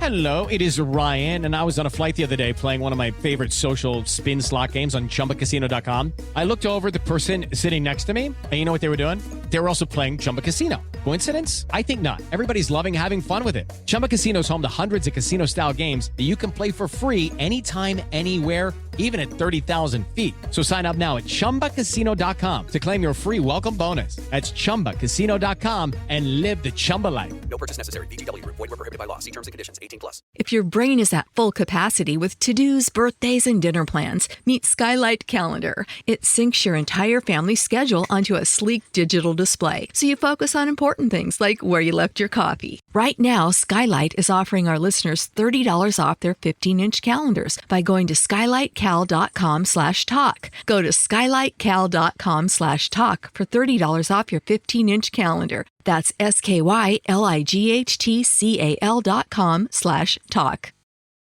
Hello, it is Ryan, and I was on a flight the other day playing one of my favorite social spin slot games on ChumbaCasino.com. I looked over at the person sitting next to me, and you know what they were doing? They were also playing Chumba Casino. Coincidence? I think not. Everybody's loving having fun with it. Chumba Casino is home to hundreds of casino-style games that you can play for free anytime, anywhere, even at 30,000 feet. So sign up now at ChumbaCasino.com to claim your free welcome bonus. That's ChumbaCasino.com and live the Chumba life. No purchase necessary. VGW. Void where prohibited by law. See terms and conditions. 18+. If your brain is at full capacity with to-dos, birthdays, and dinner plans, meet Skylight Calendar. It syncs your entire family's schedule onto a sleek digital display, so you focus on important things like where you left your coffee. Right now, Skylight is offering our listeners $30 off their 15-inch calendars by going to skylightcal.com/talk. Go to skylightcal.com/talk for $30 off your 15-inch calendar. That's skylightcal.com/talk.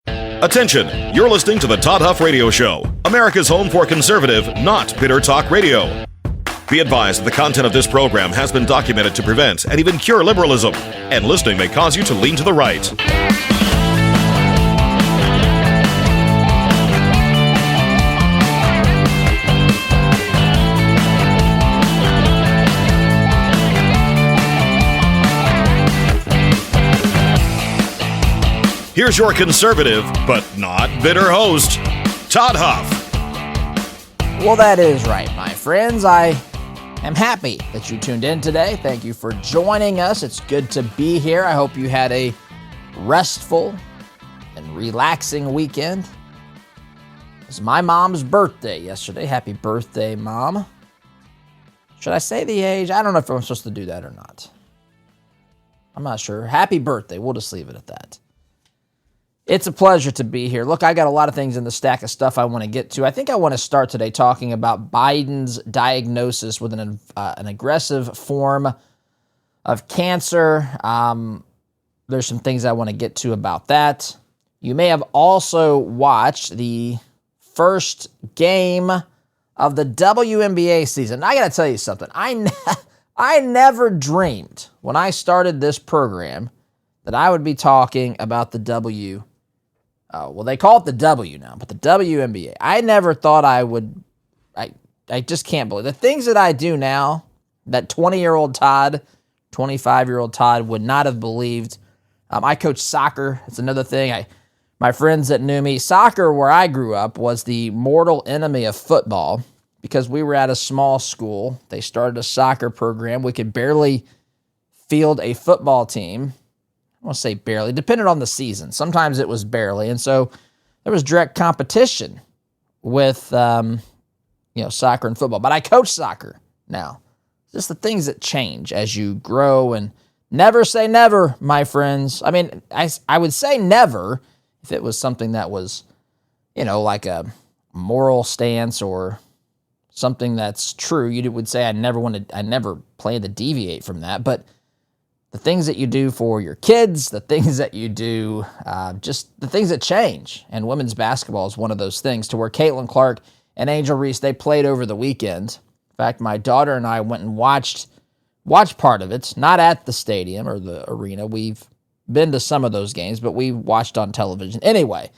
Attention, you're listening to the Todd Huff Radio Show, America's home for conservative, not bitter talk radio. Be advised that the content of this program has been documented to prevent and even cure liberalism, and listening may cause you to lean to the right. Here's your conservative, but not bitter host, Todd Huff. Well, that is right, my friends. I am happy that you tuned in today. Thank you for joining us. It's good to be here. I hope you had a restful and relaxing weekend. It was my mom's birthday yesterday. Happy birthday, Mom. Should I say the age? I don't know if I'm supposed to do that or not. I'm not sure. Happy birthday. We'll just leave it at that. It's a pleasure to be here. Look, I got a lot of things in the stack of stuff I want to get to. I think I want to start today talking about Biden's diagnosis with an aggressive form of cancer. There's some things I want to get to about that. You may have also watched the first game of the WNBA season. I got to tell you something. I never dreamed when I started this program that I would be talking about the they call it the W now, but the WNBA. I never thought I would. I just can't believe the things that I do now that 20-year-old Todd, 25-year-old Todd would not have believed. I coach soccer. It's another thing. My friends that knew me, soccer where I grew up was the mortal enemy of football because we were at a small school. They started a soccer program. We could barely field a football team. I want to say barely, depended on the season. Sometimes it was barely. And so there was direct competition with, soccer and football. But I coach soccer now. Just the things that change as you grow, and never say never, my friends. I mean, I would say never if it was something that was, like a moral stance or something that's true. You would say I never plan to deviate from that. But the things that you do for your kids, the things that you do, just the things that change. And women's basketball is one of those things, to where Caitlin Clark and Angel Reese, they played over the weekend. In fact, my daughter and I went and watched part of it, not at the stadium or the arena. We've been to some of those games, but we watched on television. Anyway,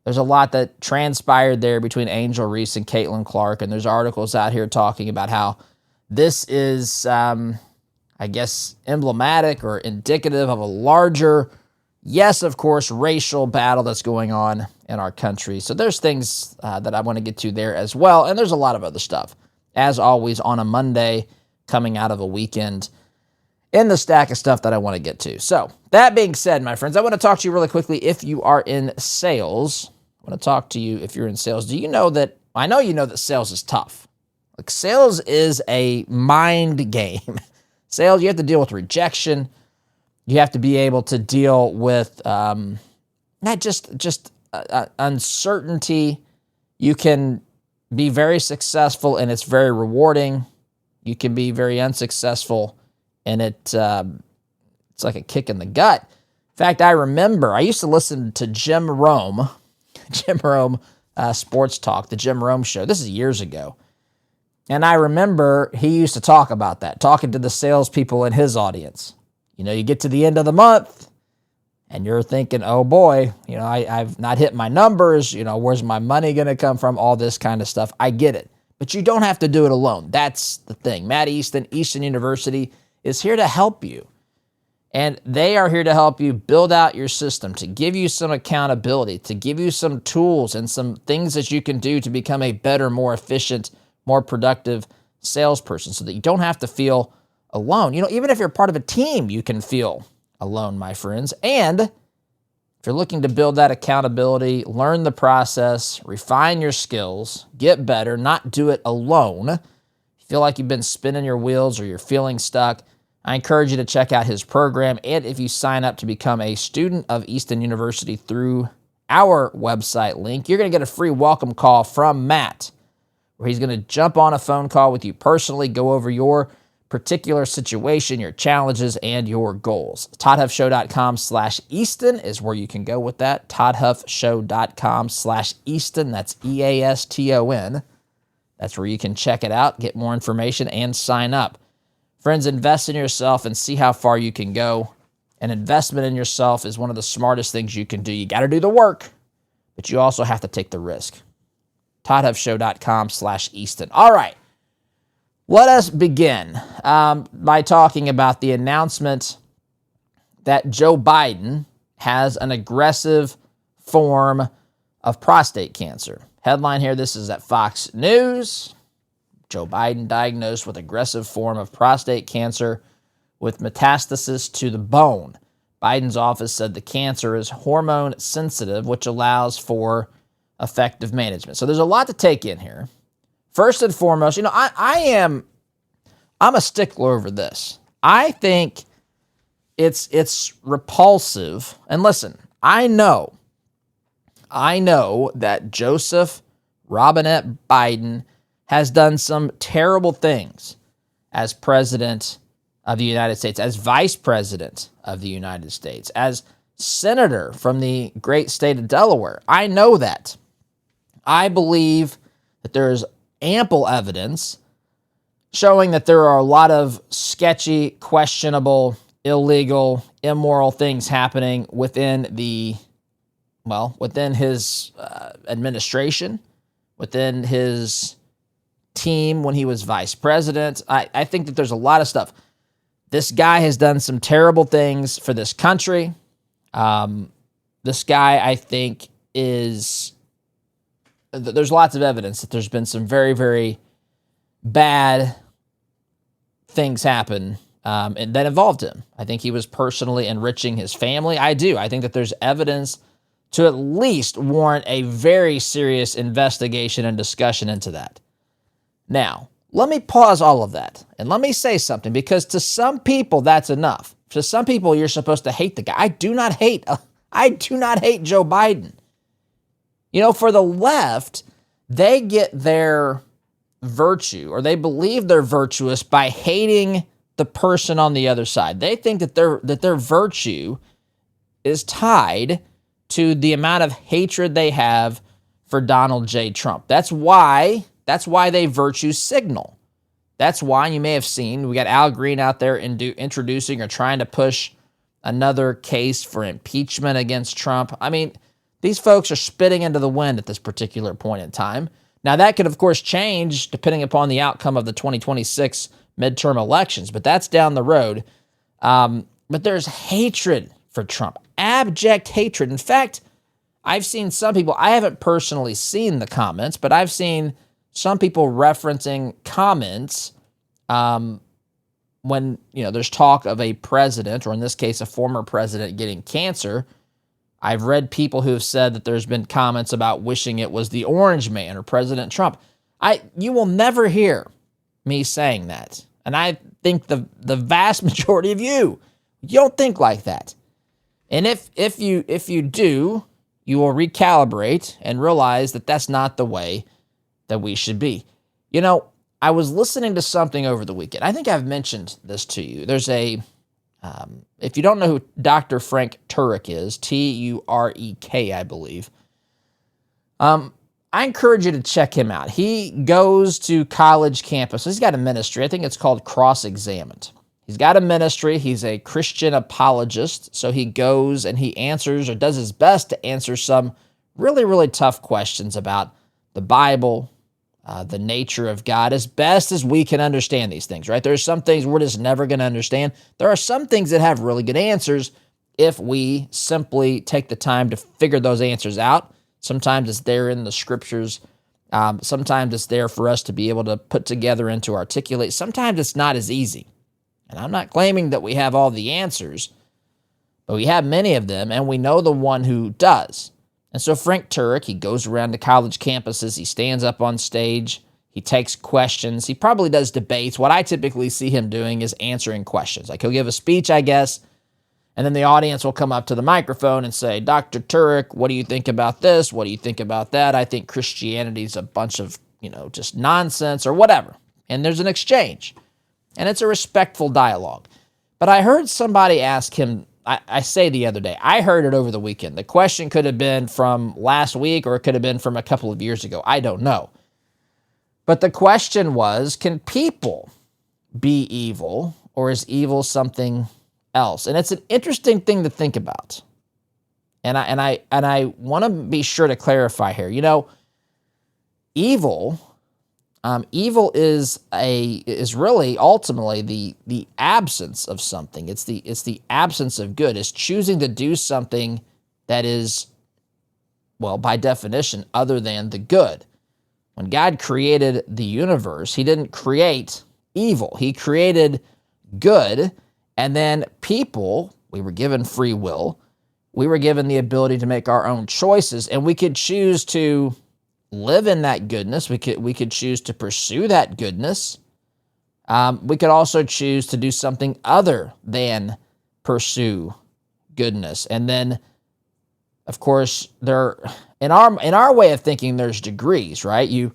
there's a lot that transpired there between Angel Reese and Caitlin Clark, and there's articles out here talking about how this is emblematic or indicative of a larger, yes, of course, racial battle that's going on in our country. So there's things that I want to get to there as well. And there's a lot of other stuff, as always, on a Monday coming out of a weekend in the stack of stuff that I want to get to. So that being said, my friends, I want to talk to you really quickly if you are in sales. I want to talk to you if you're in sales. I know you know that sales is tough. Like, sales is a mind game. Sales, you have to deal with rejection. You have to be able to deal with not just uncertainty. You can be very successful, and it's very rewarding. You can be very unsuccessful, and it's like a kick in the gut. In fact, I remember I used to listen to Jim Rome Sports Talk, the Jim Rome Show. This is years ago. And I remember he used to talk about that, talking to the salespeople in his audience. You get to the end of the month, and you're thinking, oh boy, I've not hit my numbers, where's my money going to come from, all this kind of stuff. I get it. But you don't have to do it alone. That's the thing. Matt Easton, Easton University, is here to help you. And they are here to help you build out your system, to give you some accountability, to give you some tools and some things that you can do to become a better, more efficient, more productive salesperson so that you don't have to feel alone. Even if you're part of a team, you can feel alone, my friends. And if you're looking to build that accountability, learn the process, refine your skills, get better, not do it alone, if you feel like you've been spinning your wheels or you're feeling stuck, I encourage you to check out his program. And if you sign up to become a student of Easton University through our website link, you're going to get a free welcome call from Matt, where he's going to jump on a phone call with you personally, go over your particular situation, your challenges, and your goals. ToddHuffShow.com/Easton is where you can go with that. ToddHuffShow.com/Easton. That's EASTON. That's where you can check it out, get more information, and sign up. Friends, invest in yourself and see how far you can go. An investment in yourself is one of the smartest things you can do. You got to do the work, but you also have to take the risk. ToddHuffShow.com/Easton. All right. Let us begin by talking about the announcement that Joe Biden has an aggressive form of prostate cancer. Headline here, this is at Fox News. Joe Biden diagnosed with aggressive form of prostate cancer with metastasis to the bone. Biden's office said the cancer is hormone sensitive, which allows for effective management. So there's a lot to take in here. First and foremost, I'm a stickler over this. I think it's repulsive. And listen, I know that Joseph Robinette Biden has done some terrible things as president of the United States, as vice president of the United States, as senator from the great state of Delaware. I know that. I believe that there is ample evidence showing that there are a lot of sketchy, questionable, illegal, immoral things happening within his administration, within his team when he was vice president. I think that there's a lot of stuff. This guy has done some terrible things for this country. This guy, I think, there's lots of evidence that there's been some very, very bad things happen and that involved him. I think he was personally enriching his family. I do. I think that there's evidence to at least warrant a very serious investigation and discussion into that. Now, let me pause all of that and let me say something, because to some people that's enough. To some people you're supposed to hate the guy. I do not hate Joe Biden. For the left, they get their virtue, or they believe they're virtuous by hating the person on the other side. They think that their virtue is tied to the amount of hatred they have for Donald J. Trump. That's why they virtue signal. That's why you may have seen we got Al Green out there introducing or trying to push another case for impeachment against Trump. I mean, these folks are spitting into the wind at this particular point in time. Now, that could, of course, change depending upon the outcome of the 2026 midterm elections, but that's down the road. But there's hatred for Trump, abject hatred. In fact, I've seen some people, I haven't personally seen the comments, but I've seen some people referencing comments when there's talk of a president, or in this case, a former president, getting cancer. I've read people who have said that there's been comments about wishing it was the Orange Man or President Trump. You will never hear me saying that. And I think the vast majority of you don't think like that. And if you do, you will recalibrate and realize that that's not the way that we should be. I was listening to something over the weekend. I think I've mentioned this to you. There's if you don't know who Dr. Frank Turek is, Turek, I believe, I encourage you to check him out. He goes to college campuses. He's got a ministry. I think it's called Cross-Examined. He's got a ministry. He's a Christian apologist. So he goes and he answers or does his best to answer some really, really tough questions about the Bible, the nature of God, as best as we can understand these things, right? There's some things we're just never going to understand. There are some things that have really good answers if we simply take the time to figure those answers out. Sometimes it's there in the scriptures. Sometimes it's there for us to be able to put together and to articulate. Sometimes it's not as easy. And I'm not claiming that we have all the answers, but we have many of them, and we know the one who does. And so Frank Turek, he goes around to college campuses, he stands up on stage, he takes questions, he probably does debates. What I typically see him doing is answering questions. Like he'll give a speech, I guess, and then the audience will come up to the microphone and say, Dr. Turek, what do you think about this? What do you think about that? I think Christianity's a bunch of, just nonsense or whatever. And there's an exchange. And it's a respectful dialogue. But I heard somebody ask him, I say the other day, I heard it over the weekend. The question could have been from last week or it could have been from a couple of years ago. I don't know. But the question was, can people be evil, or is evil something else? And it's an interesting thing to think about. And I want to be sure to clarify here. Evil is really ultimately the absence of something. It's the absence of good. It's choosing to do something that is, well, by definition, other than the good. When God created the universe, he didn't create evil. He created good, and then people, we were given free will. We were given the ability to make our own choices, and we could choose to live in that goodness. We could choose to pursue that goodness. We could also choose to do something other than pursue goodness. And then, of course, in our way of thinking, there's degrees, right? You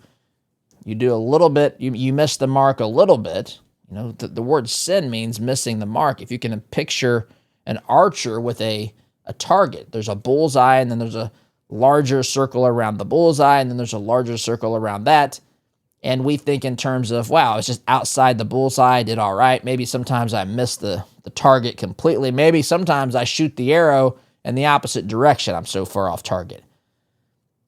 do a little bit, you miss the mark a little bit. The word sin means missing the mark. If you can picture an archer with a target, there's a bullseye, and then there's a larger circle around the bullseye, and then there's a larger circle around that. And we think in terms of, wow, it's just outside the bullseye, I did all right. Maybe sometimes I miss the target completely. Maybe sometimes I shoot the arrow in the opposite direction. I'm so far off target.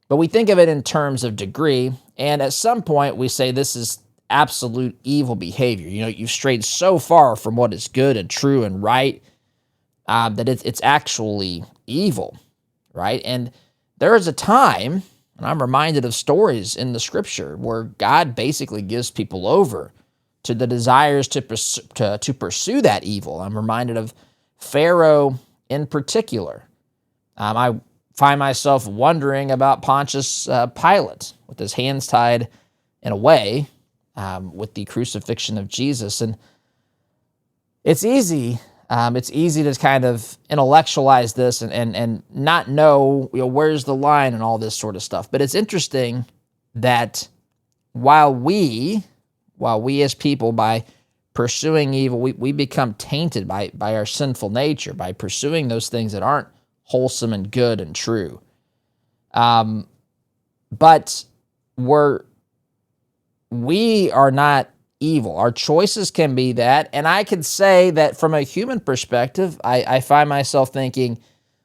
But we think of it in terms of degree, and at some point we say this is absolute evil behavior. You've strayed so far from what is good and true and right that it's actually evil, right? And there is a time, and I'm reminded of stories in the scripture where God basically gives people over to the desires to pursue that evil. I'm reminded of Pharaoh in particular. I find myself wondering about Pontius Pilate with his hands tied in a way with the crucifixion of Jesus. And it's easy to kind of intellectualize this and not know, where's the line and all this sort of stuff. But it's interesting that while we as people, by pursuing evil, we become tainted by our sinful nature, by pursuing those things that aren't wholesome and good and true. But we are not evil. Our choices can be that. And I can say that from a human perspective, I find myself thinking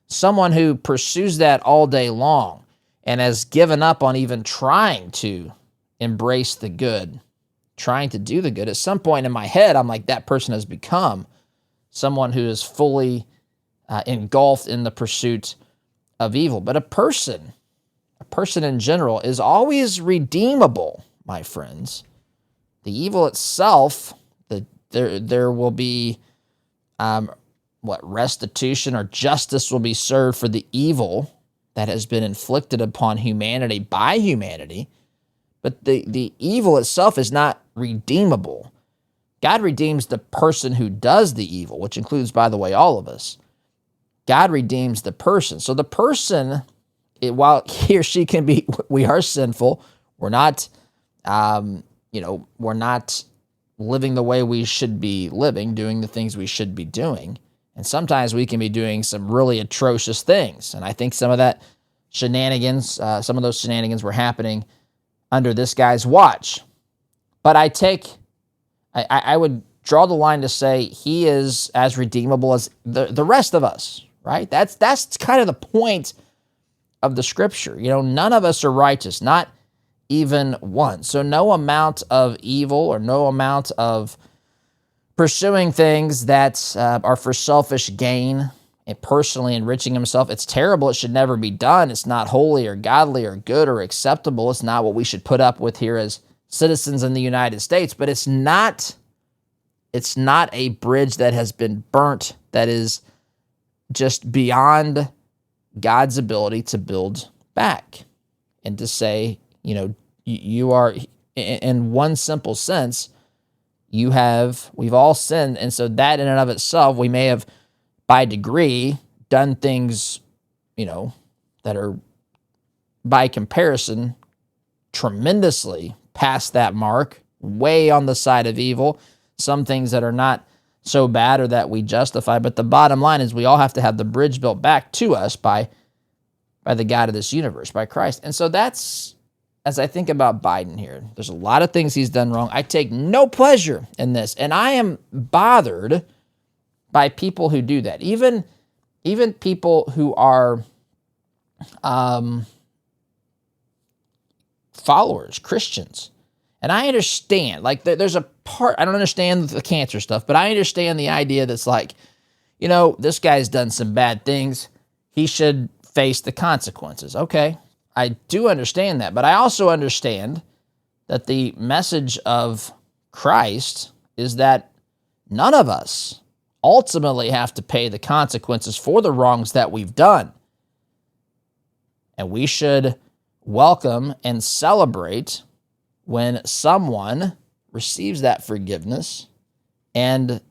someone who pursues that all day long and has given up on even trying to embrace the good, trying to do the good, at some point in my head, I'm like, that person has become someone who is fully engulfed in the pursuit of evil. But a person in general is always redeemable, my friends. The evil itself, there will be restitution or justice will be served for the evil that has been inflicted upon humanity by humanity. But the evil itself is not redeemable. God redeems the person who does the evil, which includes, by the way, all of us. God redeems the person. So the person, while he or she can be, we are sinful. We're not, we're not living the way we should be living, doing the things we should be doing. And sometimes we can be doing some really atrocious things. And I think some of those shenanigans were happening under this guy's watch. But I would draw the line to say he is as redeemable as the rest of us, right? That's kind of the point of the scripture. None of us are righteous, not even one. So no amount of evil or no amount of pursuing things that are for selfish gain and personally enriching himself, it's terrible. It should never be done. It's not holy or godly or good or acceptable. It's not what we should put up with here as citizens in the United States. But it's not a bridge that has been burnt, that is just beyond God's ability to build back and to say, you are, in one simple sense, we've all sinned. And so that in and of itself, we may have by degree done things, that are by comparison tremendously past that mark, way on the side of evil, some things that are not so bad or that we justify. But the bottom line is we all have to have the bridge built back to us by the God of this universe, by Christ. And so that's, as I think about Biden here, there's a lot of things he's done wrong. I take no pleasure in this, and I am bothered by people who do that. Even people who are followers, Christians. And I understand, there's a part, I don't understand the cancer stuff, but I understand the idea that's this guy's done some bad things. He should face the consequences. Okay, I do understand that, but I also understand that the message of Christ is that none of us ultimately have to pay the consequences for the wrongs that we've done. And we should welcome and celebrate when someone receives that forgiveness and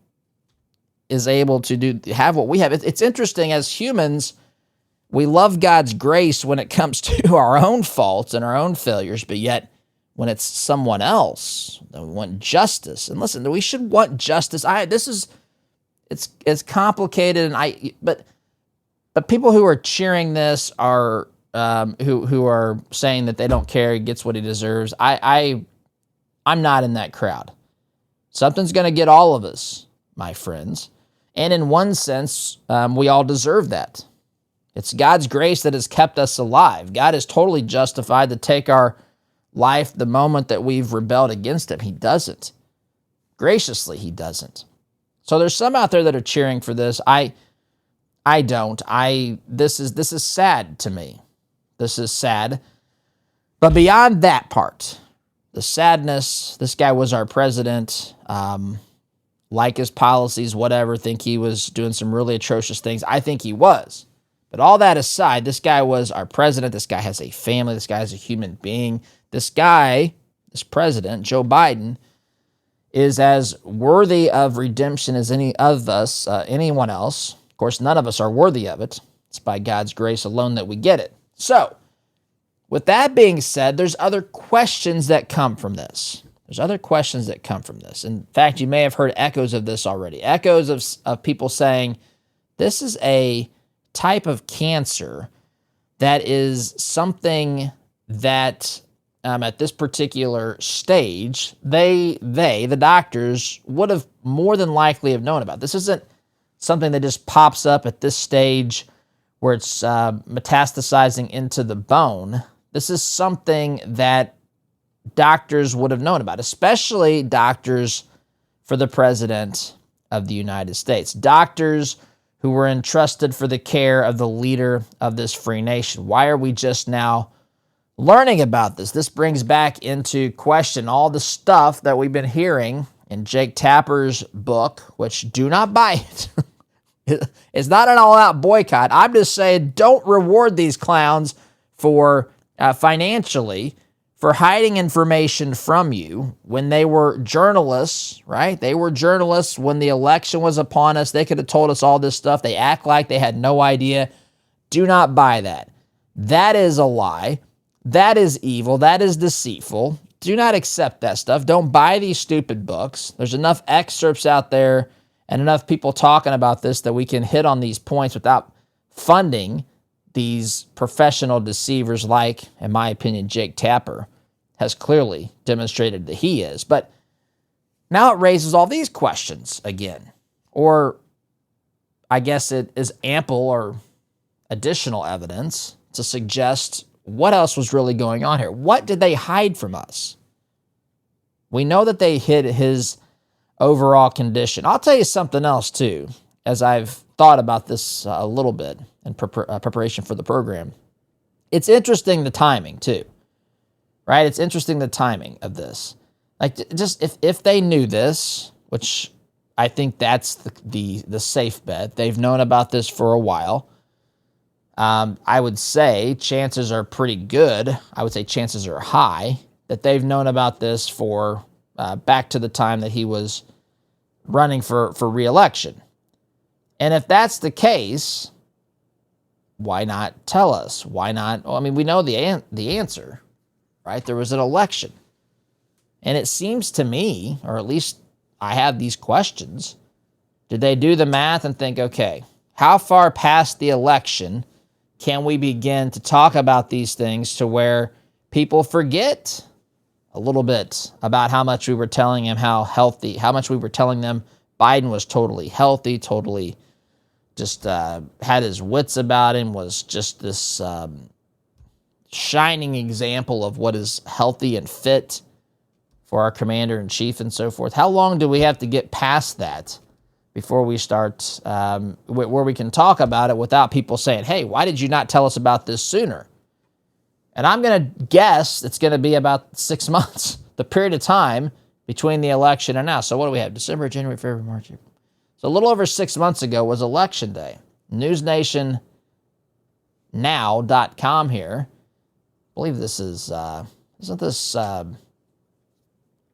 is able to have what we have. It's interesting, as humans, we love God's grace when it comes to our own faults and our own failures, but yet when it's someone else, we want justice. And listen, we should want justice. It's complicated, but people who are cheering this are who are saying that they don't care, he gets what he deserves. I'm not in that crowd. Something's going to get all of us, my friends. And in one sense, we all deserve that. It's God's grace that has kept us alive. God is totally justified to take our life the moment that we've rebelled against him. He doesn't. Graciously, he doesn't. So there's some out there that are cheering for this. I don't. This is sad to me. This is sad. But beyond that part, the sadness, this guy was our president, like his policies, whatever, think he was doing some really atrocious things. I think he was. But all that aside, this guy was our president. This guy has a family. This guy is a human being. This president, Joe Biden, is as worthy of redemption as any of us, anyone else. Of course, none of us are worthy of it. It's by God's grace alone that we get it. So, with that being said, there's other questions that come from this. In fact, you may have heard echoes of this already. Echoes of people saying, this is a type of cancer that is something that at this particular stage, the doctors would have more than likely have known about. This isn't something that just pops up at this stage where it's metastasizing into the bone. This is something that doctors would have known about, especially doctors for the President of the United States. Doctors who were entrusted for the care of the leader of this free nation. Why are we just now learning about this? This brings back into question all the stuff that we've been hearing in Jake Tapper's book, which do not buy it. It's not an all-out boycott. I'm just saying don't reward these clowns for financially for hiding information from you when they were journalists, right? They were journalists when the election was upon us. They could have told us all this stuff. They act like they had no idea. Do not buy that. That is a lie. That is evil. That is deceitful. Do not accept that stuff. Don't buy these stupid books. There's enough excerpts out there and enough people talking about this that we can hit on these points without funding these professional deceivers like, in my opinion, Jake Tapper has clearly demonstrated that he is. But Now it raises all these questions again. Or I guess it is ample or additional evidence to suggest what else was really going on here. What did they hide from us? We know that they hid his overall condition. I'll tell you something else too, as I've thought about this a little bit in preparation for the program. It's interesting the timing too, right? It's interesting the timing of this. Like, just if they knew this, which I think that's the safe bet. They've known about this for a while. I would say chances are pretty good. I would say chances are high that they've known about this for back to the time that he was running for re-election. And if that's the case, why not tell us? Why not? Well, I mean, we know the answer, right? There was an election. And it seems to me, or at least I have these questions, did they do the math and think, okay, how far past the election can we begin to talk about these things to where people forget a little bit about how much we were telling him how much we were telling them Biden was totally healthy, totally just had his wits about him, was just this shining example of what is healthy and fit for our commander-in-chief and so forth. How long do we have to get past that before we start, where we can talk about it without people saying, hey, why did you not tell us about this sooner? And I'm going to guess it's going to be about 6 months, the period of time between the election and now. So what do we have? December, January, February, March, April. So a little over 6 months ago was Election Day. NewsNationNow.com here. I believe this is, isn't this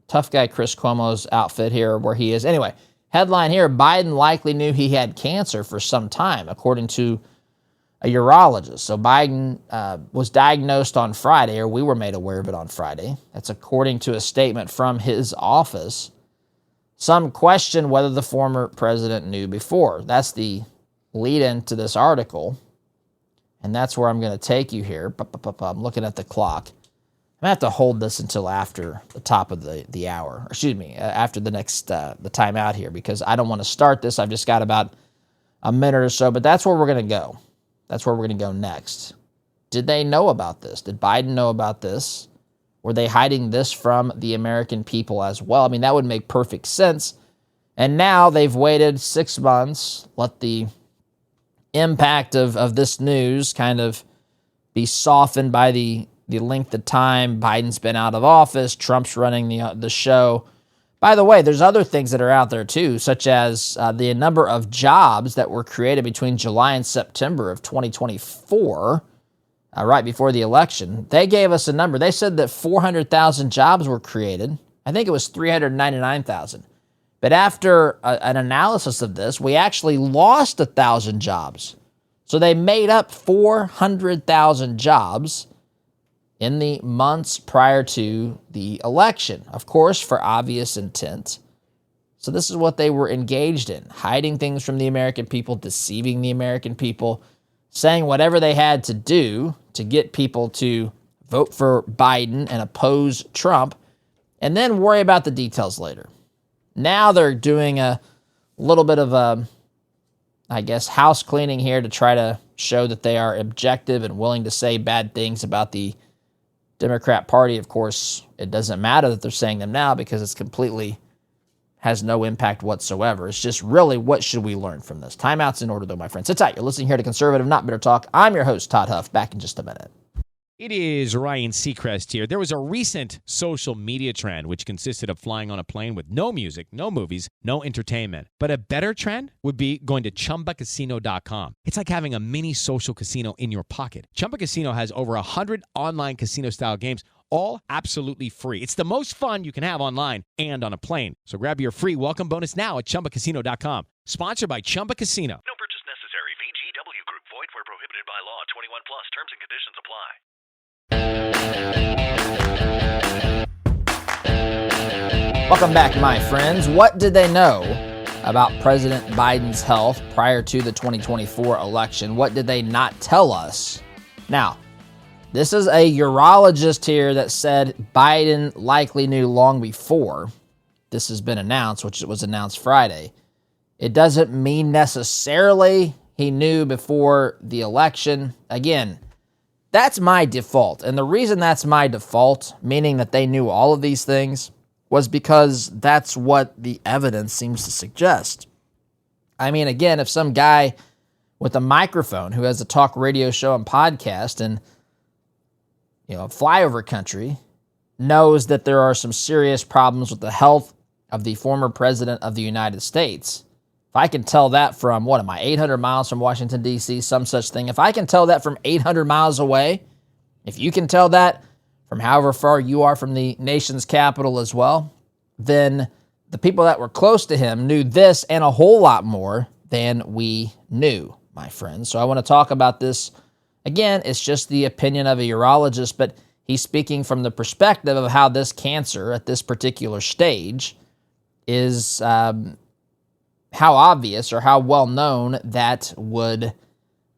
tough guy Chris Cuomo's outfit here where he is? Anyway, headline here, Biden likely knew he had cancer for some time, according to a urologist. So Biden was diagnosed on Friday, or we were made aware of it on Friday. That's according to a statement from his office. Some question whether the former president knew before. That's the lead into this article. And that's where I'm going to take you here. I'm looking at the clock. I'm going to have to hold this until after the top of the hour. Excuse me, after the next, the time out here, because I don't want to start this. I've just got about a minute or so, but that's where we're going to go. That's where we're going to go next. Did they know about this? Did Biden know about this? Were they hiding this from the American people as well? I mean, that would make perfect sense. And now they've waited 6 months, let the impact of this news kind of be softened by the length of time Biden's been out of office. Trump's running the show. By the way, there's other things that are out there too, such as the number of jobs that were created between July and September of 2024, right before the election. They gave us a number. They said that 400,000 jobs were created. I think it was 399,000. But after an analysis of this, we actually lost 1,000 jobs. So they made up 400,000 jobs in the months prior to the election, of course, for obvious intent. So this is what they were engaged in, hiding things from the American people, deceiving the American people, saying whatever they had to do to get people to vote for Biden and oppose Trump, and then worry about the details later. Now they're doing a little bit of house cleaning here to try to show that they are objective and willing to say bad things about the Democrat Party. Of course, it doesn't matter that they're saying them now because it's completely has no impact whatsoever. It's just really, what should we learn from this? Timeout's in order, though, my friends. Sit tight. You're listening here to Conservative Not Bitter Talk. I'm your host, Todd Huff. Back in just a minute. It is Ryan Seacrest here. There was a recent social media trend which consisted of flying on a plane with no music, no movies, no entertainment. But a better trend would be going to ChumbaCasino.com. It's like having a mini social casino in your pocket. Chumba Casino has over 100 online casino-style games, all absolutely free. It's the most fun you can have online and on a plane. So grab your free welcome bonus now at ChumbaCasino.com. Sponsored by Chumba Casino. No purchase necessary. VGW Group. Void where prohibited by law. 21 plus. Terms and conditions apply. Welcome back, my friends. What did they know about President Biden's health prior to the 2024 election? What did they not tell us? Now, this is a urologist here that said Biden likely knew long before. this has been announced, which it was announced Friday, it doesn't mean necessarily he knew before the election. Again, that's my default. And the reason that's my default, meaning that they knew all of these things, was because that's what the evidence seems to suggest. I mean, again, if some guy with a microphone who has a talk radio show and podcast in, flyover country knows that there are some serious problems with the health of the former president of the United States, if I can tell that from, 800 miles from Washington, D.C., some such thing. If I can tell that from 800 miles away, if you can tell that from however far you are from the nation's capital as well, then the people that were close to him knew this and a whole lot more than we knew, my friends. So I want to talk about this. Again, it's just the opinion of a urologist, but he's speaking from the perspective of how this cancer at this particular stage is, how obvious or how well known that would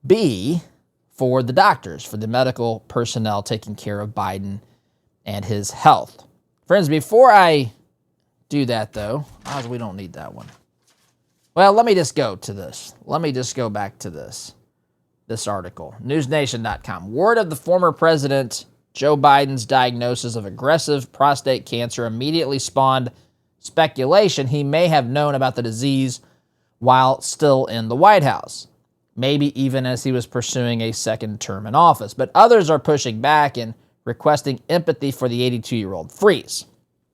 be for the doctors, for the medical personnel taking care of Biden and his health. Friends, before I do that, though, we don't need that one. Well, let me just go to this. Let me just go back to this article. NewsNation.com. Word of the former president Joe Biden's diagnosis of aggressive prostate cancer immediately spawned speculation he may have known about the disease while still in the White House, maybe even as he was pursuing a second term in office. But others are pushing back and requesting empathy for the 82-year-old. Freeze.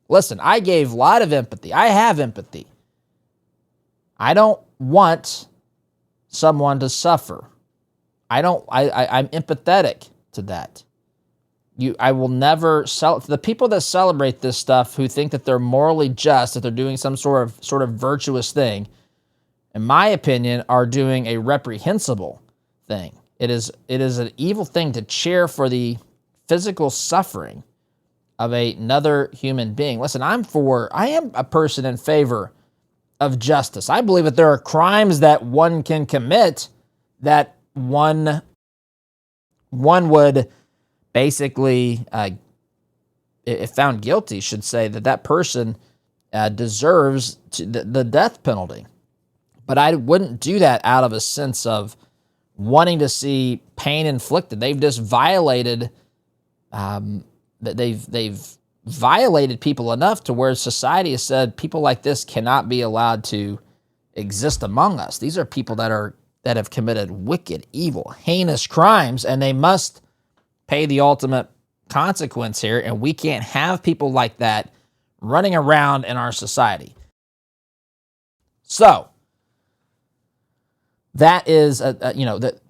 Listen, I gave a lot of empathy. I have empathy. I don't want someone to suffer. I'm empathetic to that. I will never the people that celebrate this stuff, who think that they're morally just, that they're doing some sort of virtuous thing, in my opinion, are doing a reprehensible thing. It is an evil thing to cheer for the physical suffering of another human being. Listen, I am a person in favor of justice. I believe that there are crimes that one can commit that one would basically, if found guilty, should say that person deserves the death penalty. But I wouldn't do that out of a sense of wanting to see pain inflicted. They've just violated, they've violated people enough to where society has said people like this cannot be allowed to exist among us. These are people that have committed wicked, evil, heinous crimes, and they must pay the ultimate consequence here. And we can't have people like that running around in our society. So that is, that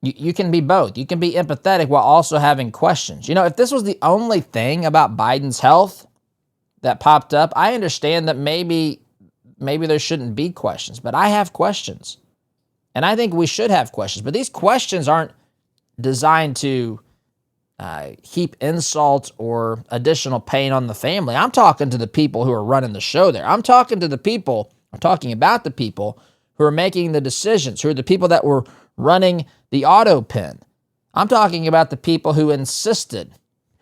you can be both. You can be empathetic while also having questions. If this was the only thing about Biden's health that popped up, I understand that maybe there shouldn't be questions, but I have questions. And I think we should have questions. But these questions aren't designed to heap insult or additional pain on the family. I'm talking to the people who are running the show there. I'm talking about the people who are making the decisions, who are the people that were running the auto pen. I'm talking about the people who insisted,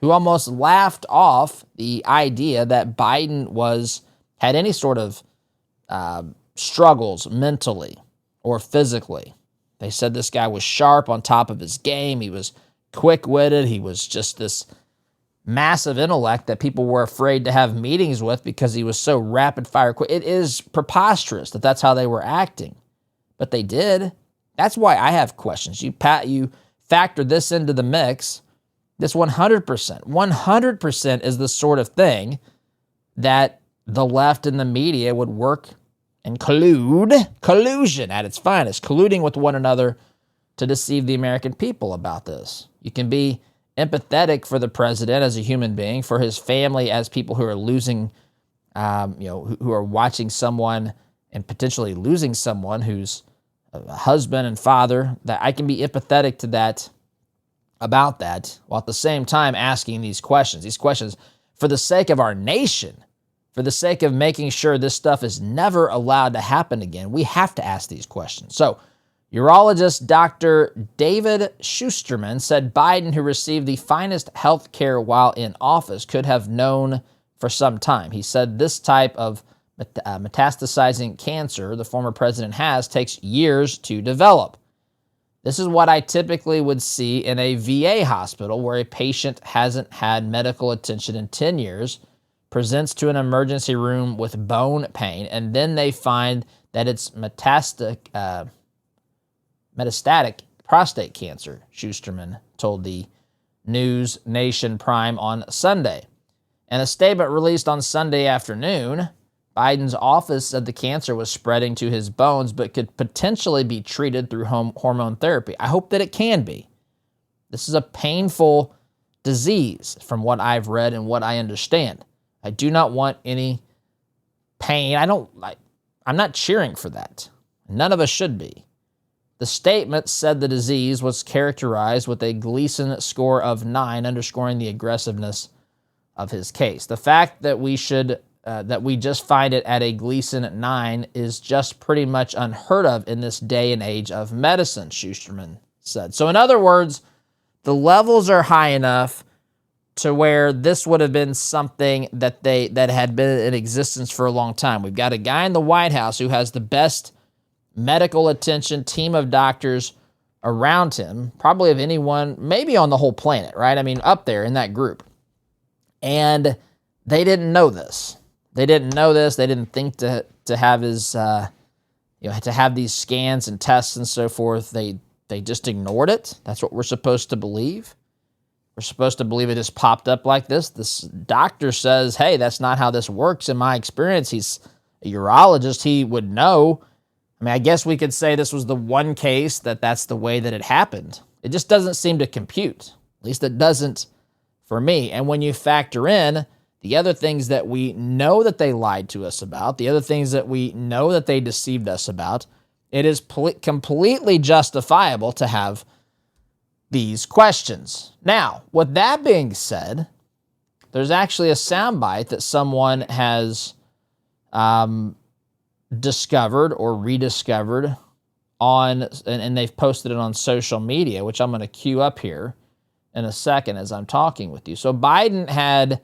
who almost laughed off the idea that Biden had any sort of struggles mentally or physically. They said this guy was sharp, on top of his game. He was quick-witted. He was just this massive intellect that people were afraid to have meetings with because he was so rapid-fire quick. It is preposterous that that's how they were acting. But they did. That's why I have questions. You factor this into the mix. This 100% is the sort of thing that the left and the media would work and collusion at its finest, colluding with one another to deceive the American people about this. You can be empathetic for the president as a human being, for his family as people who are losing, who are watching someone and potentially losing someone who's a husband and father. That I can be empathetic to that, about that, while at the same time asking these questions for the sake of our nation, for the sake of making sure this stuff is never allowed to happen again. We have to ask these questions. So, urologist Dr. David Schusterman said Biden, who received the finest health care while in office, could have known for some time. He said this type of metastasizing cancer the former president has takes years to develop. This is what I typically would see in a VA hospital where a patient hasn't had medical attention in 10 years, presents to an emergency room with bone pain, and then they find that it's metastatic prostate cancer, Schusterman told the News Nation Prime on Sunday. In a statement released on Sunday afternoon, Biden's office said the cancer was spreading to his bones but could potentially be treated through hormone therapy. I hope that it can be. This is a painful disease from what I've read and what I understand. I do not want any pain. I'm not cheering for that. None of us should be. The statement said the disease was characterized with a Gleason score of 9, underscoring the aggressiveness of his case. The fact that we just find it at a Gleason 9 is just pretty much unheard of in this day and age of medicine, Schusterman said. So in other words, the levels are high enough to where this would have been something that had been in existence for a long time. We've got a guy in the White House who has the best medical attention, team of doctors around him, probably of anyone, maybe on the whole planet, right? I mean, up there in that group. And they didn't know this. They didn't think to have his, to have these scans and tests and so forth. They just ignored it. That's what we're supposed to believe. We're supposed to believe it just popped up like this. This doctor says, hey, that's not how this works. In my experience, he's a urologist. He would know. I mean, I guess we could say this was the one case that's the way that it happened. It just doesn't seem to compute. At least it doesn't for me. And when you factor in the other things that we know that they lied to us about, the other things that we know that they deceived us about, it is completely justifiable to have these questions. Now, with that being said, there's actually a soundbite that someone has discovered or rediscovered and they've posted it on social media, which I'm going to queue up here in a second as I'm talking with you. So Biden had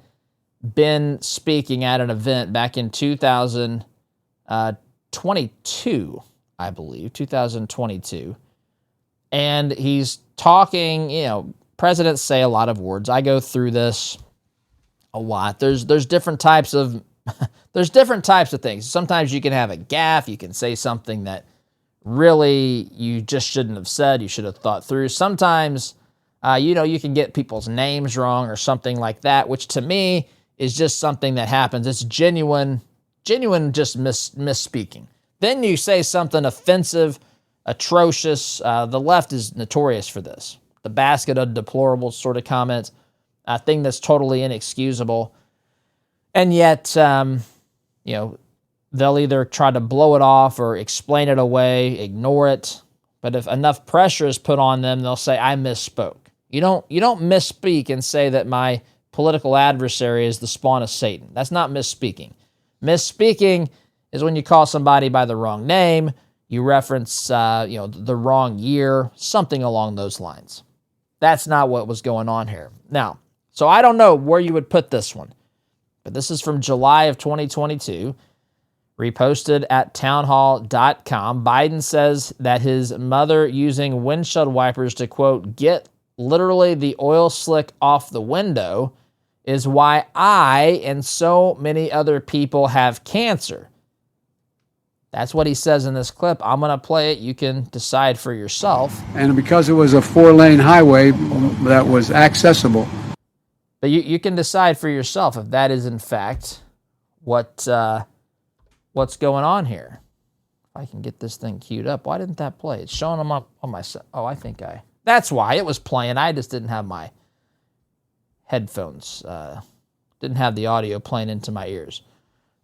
been speaking at an event back in 2022, I believe, 2022. And he's talking, presidents say a lot of words. I go through this a lot. There's different types of things. Sometimes you can have a gaffe. You can say something that really you just shouldn't have said. You should have thought through. Sometimes, you can get people's names wrong or something like that, which to me is just something that happens. It's genuine just misspeaking. Then you say something offensive, atrocious. The left is notorious for this. The basket of deplorables sort of comments, a thing that's totally inexcusable. And yet, they'll either try to blow it off or explain it away, ignore it. But if enough pressure is put on them, they'll say, I misspoke. You don't misspeak and say that my political adversary is the spawn of Satan. That's not misspeaking. Misspeaking is when you call somebody by the wrong name, you reference, the wrong year, something along those lines. That's not what was going on here. Now, so I don't know where you would put this one, but this is from July of 2022, reposted at townhall.com. Biden says that his mother using windshield wipers to, quote, get literally the oil slick off the window is why I and so many other people have cancer. That's what he says in this clip. I'm going to play it. You can decide for yourself. And because it was a 4-lane highway that was accessible. But you can decide for yourself if that is in fact what's going on here. If I can get this thing queued up. Why didn't that play? It's showing them up on my... Oh, that's why. It was playing. I just didn't have my headphones. Didn't have the audio playing into my ears.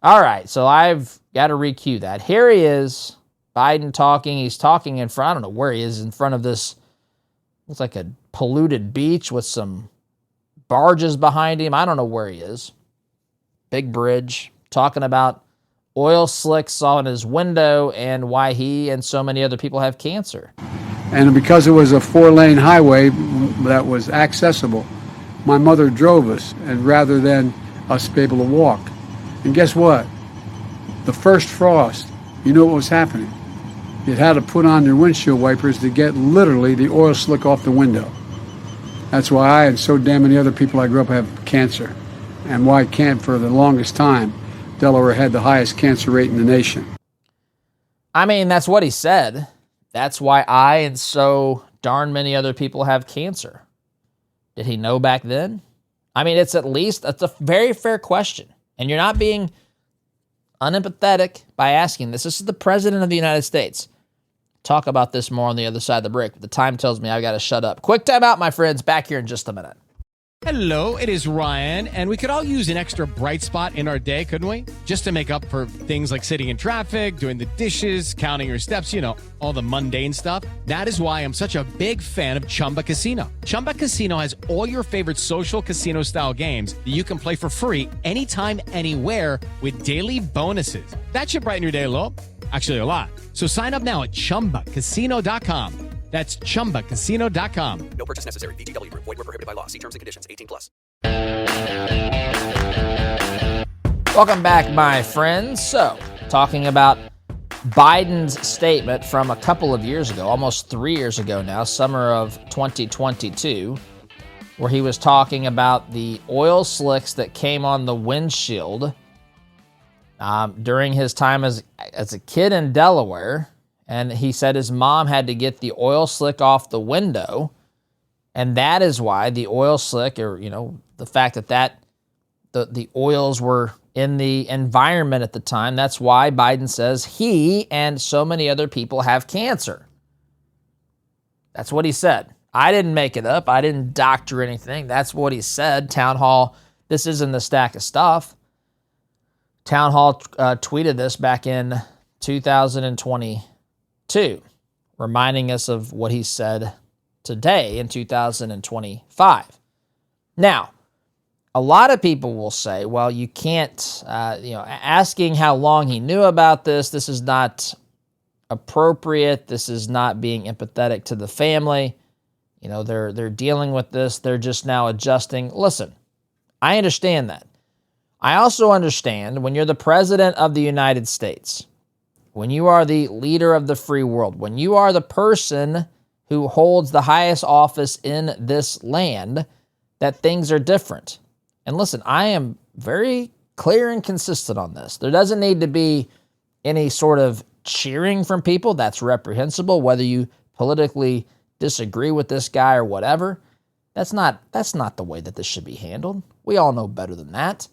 All right, so I've got to re-cue that. Here he is, Biden talking. He's talking in front, I don't know where he is, in front of this, looks like a polluted beach with some barges behind him. I don't know where he is. Big bridge, talking about oil slicks on his window and why he and so many other people have cancer. And because it was a 4-lane highway that was accessible, my mother drove us. And rather than us to be able to walk. And guess what? The first frost, you know what was happening? You had to put on your windshield wipers to get literally the oil slick off the window. That's why I and so damn many other people I grew up have cancer. And why can't, for the longest time, Delaware had the highest cancer rate in the nation. I mean, that's what he said. That's why I and so darn many other people have cancer. Did he know back then? I mean, it's a very fair question. And you're not being unempathetic by asking this. This is the President of the United States. Talk about this more on the other side of the break. But the time tells me I've got to shut up. Quick time out, my friends. Back here in just a minute. Hello, it is Ryan, and we could all use an extra bright spot in our day, couldn't we? Just to make up for things like sitting in traffic, doing the dishes, counting your steps, all the mundane stuff. That is why I'm such a big fan of Chumba Casino. Chumba Casino has all your favorite social casino-style games that you can play for free anytime, anywhere with daily bonuses. That should brighten your day a little. Actually, a lot. So sign up now at ChumbaCasino.com. That's ChumbaCasino.com. No purchase necessary. VGW Group. Void where prohibited by law. See terms and conditions. 18+. Welcome back, my friends. So, talking about Biden's statement from a couple of years ago, almost 3 years ago now, summer of 2022, where he was talking about the oil slicks that came on the windshield during his time as a kid in Delaware. And he said his mom had to get the oil slick off the window. And that is why the oil slick, or, the fact that the oils were in the environment at the time, that's why Biden says he and so many other people have cancer. That's what he said. I didn't make it up. I didn't doctor anything. That's what he said. Town Hall, this isn't the stack of stuff. Town Hall tweeted this back in 2022, reminding us of what he said today in 2025. Now, a lot of people will say, well, you can't, asking how long he knew about this is not appropriate. This is not being empathetic to the family. They're dealing with this. They're just now adjusting. Listen, I understand that. I also understand when you're the President of the United States, when you are the leader of the free world, when you are the person who holds the highest office in this land, that things are different. And listen, I am very clear and consistent on this. There doesn't need to be any sort of cheering from people. That's reprehensible, whether you politically disagree with this guy or whatever. That's not the way that this should be handled. We all know better than that.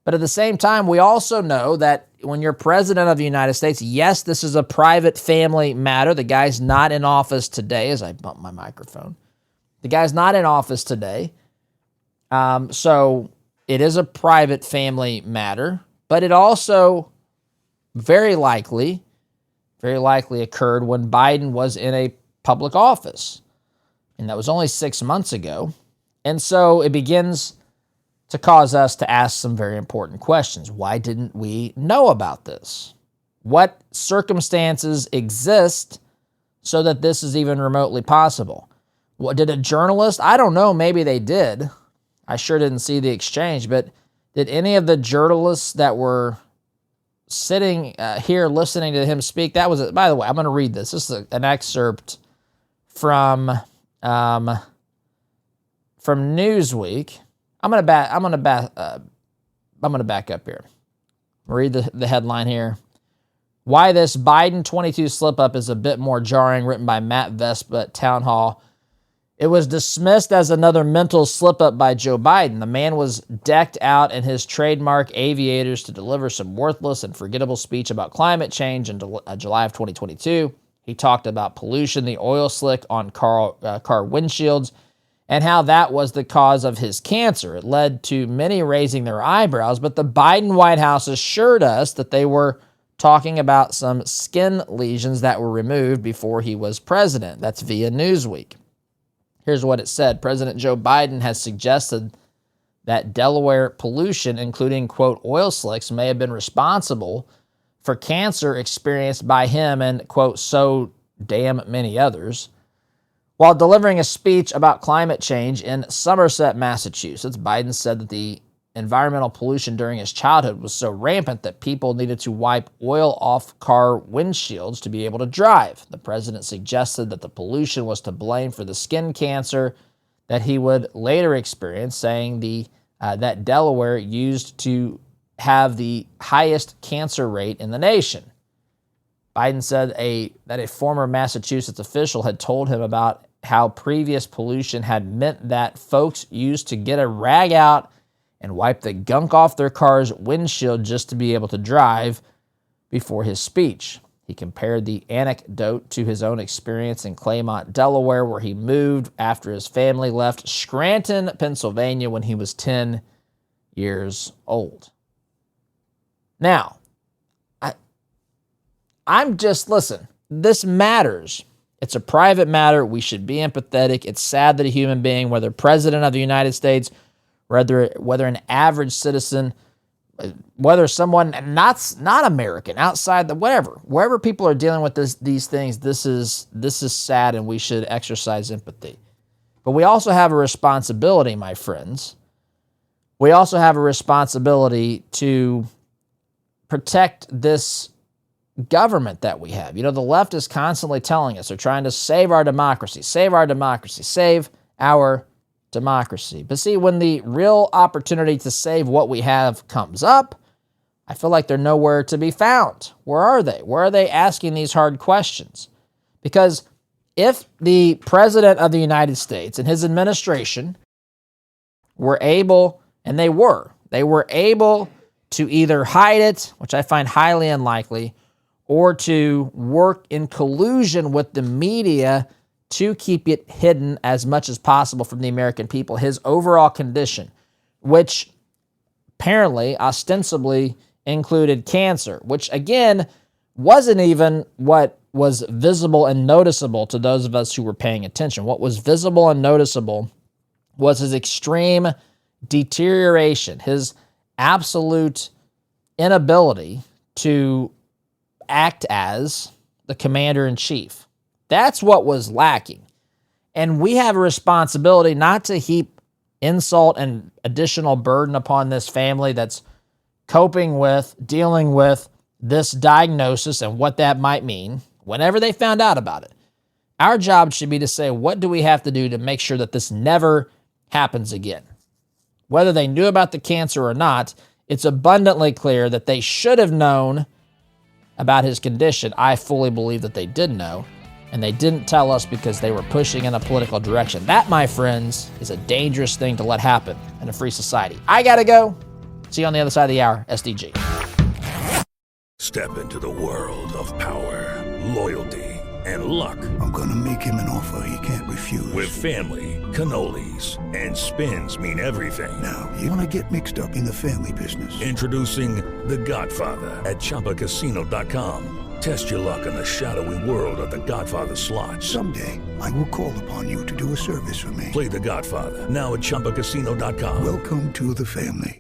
But at the same time, we also know that when you're President of the United States, yes, this is a private family matter. The guy's not in office today, as I bump my microphone. The guy's not in office today. So it is a private family matter, but it also very likely occurred when Biden was in a public office. And that was only 6 months ago. And so it begins to cause us to ask some very important questions. Why didn't we know about this? What circumstances exist so that this is even remotely possible? What did a journalist? I don't know, maybe they did. I sure didn't see the exchange, but did any of the journalists that were sitting here listening to him speak, that was, by the way, I'm going to read this. This is an excerpt from Newsweek. I'm gonna back up here. Read the headline here. Why this Biden 22 slip-up is a bit more jarring, written by Matt Vespa at Town Hall. It was dismissed as another mental slip-up by Joe Biden. The man was decked out in his trademark aviators to deliver some worthless and forgettable speech about climate change in July of 2022. He talked about pollution, the oil slick on car windshields, and how that was the cause of his cancer. It led to many raising their eyebrows, but the Biden White House assured us that they were talking about some skin lesions that were removed before he was president. That's via Newsweek. Here's what it said. President Joe Biden has suggested that Delaware pollution, including, quote, oil slicks, may have been responsible for cancer experienced by him and, quote, so damn many others. While delivering a speech about climate change in Somerset, Massachusetts, Biden said that the environmental pollution during his childhood was so rampant that people needed to wipe oil off car windshields to be able to drive. The president suggested that the pollution was to blame for the skin cancer that he would later experience, saying that Delaware used to have the highest cancer rate in the nation. Biden said that a former Massachusetts official had told him about how previous pollution had meant that folks used to get a rag out and wipe the gunk off their car's windshield just to be able to drive before his speech. He compared the anecdote to his own experience in Claymont, Delaware, where he moved after his family left Scranton, Pennsylvania, when he was 10 years old. Now, listen, this matters. It's a private matter. We should be empathetic. It's sad that a human being, whether president of the United States, whether an average citizen, whether someone not American, outside wherever people are dealing with these things, this is sad, and we should exercise empathy. But we also have a responsibility, my friends. We also have a responsibility to protect this government that we have. The left is constantly telling us they're trying to save our democracy, save our democracy, save our democracy. But see, when the real opportunity to save what we have comes up, I feel like they're nowhere to be found. Where are they? Where are they asking these hard questions? Because if the president of the United States and his administration were able, and they were able to either hide it, which I find highly unlikely, or to work in collusion with the media to keep it hidden as much as possible from the American people, his overall condition, which apparently, ostensibly, included cancer, which again, wasn't even what was visible and noticeable to those of us who were paying attention. What was visible and noticeable was his extreme deterioration, his absolute inability to act as the commander-in-chief. That's what was lacking. And we have a responsibility not to heap insult and additional burden upon this family that's coping with, dealing with this diagnosis and what that might mean whenever they found out about it. Our job should be to say, what do we have to do to make sure that this never happens again? Whether they knew about the cancer or not, it's abundantly clear that they should have known about his condition. I fully believe that they did know, and they didn't tell us because they were pushing in a political direction. That, my friends, is a dangerous thing to let happen in a free society. I gotta go. See you on the other side of the hour. SDG. Step into the world of power, loyalty, and luck. I'm gonna make him an offer he can't refuse. With family, cannolis, and spins mean everything. Now, you wanna get mixed up in the family business. Introducing The Godfather at ChumbaCasino.com. Test your luck in the shadowy world of The Godfather slot. Someday, I will call upon you to do a service for me. Play The Godfather now at ChumbaCasino.com. Welcome to the family.